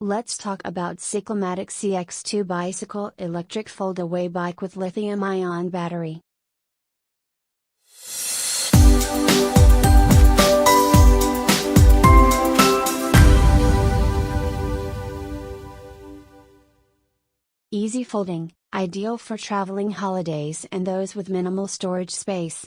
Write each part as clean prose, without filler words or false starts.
Let's talk about Cyclamatic CX2 bicycle electric foldaway bike with lithium-ion battery. Easy folding, ideal for traveling holidays and those with minimal storage space.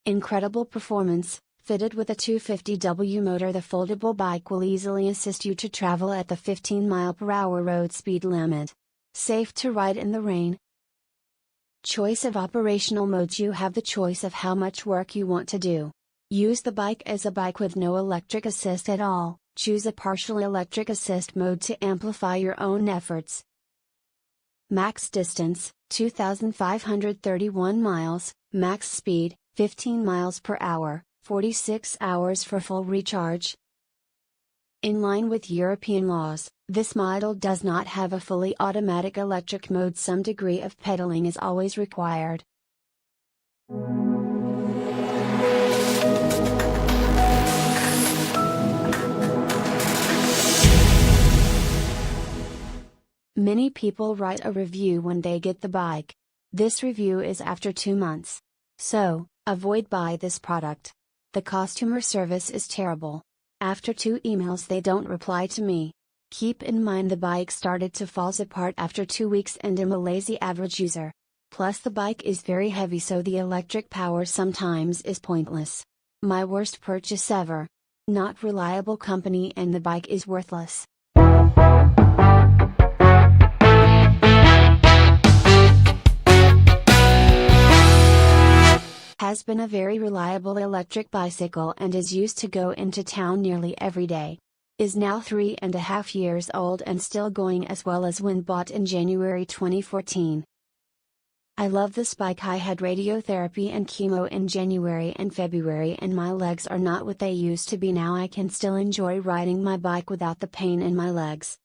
Incredible performance. Fitted with a 250W motor, the foldable bike will easily assist you to travel at the 15 mph road speed limit. Safe to ride in the rain. Choice of operational modes. You have the choice of how much work you want to do. Use the bike as a bike with no electric assist at all. Choose a partial electric assist mode to amplify your own efforts. Max distance, 2,531 miles, max speed, 15 miles per hour. 46 hours for full recharge. In line with European laws, this model does not have a fully automatic electric mode. Some degree of pedaling is always required. Many people write a review when they get the bike. This review is after 2 months. So, avoid buy this product. The customer service is terrible. After 2 emails they don't reply to me. Keep in mind the bike started to fall apart after 2 weeks and I'm a lazy average user. Plus the bike is very heavy, so the electric power sometimes is pointless. My worst purchase ever. Not reliable company and the bike is worthless. Has been a very reliable electric bicycle and is used to go into town nearly every day. Is now 3.5 years old and still going as well as when bought in January 2014. I love this bike. I had radiotherapy and chemo in January and February and my legs are not what they used to be. Now I can still enjoy riding my bike without the pain in my legs.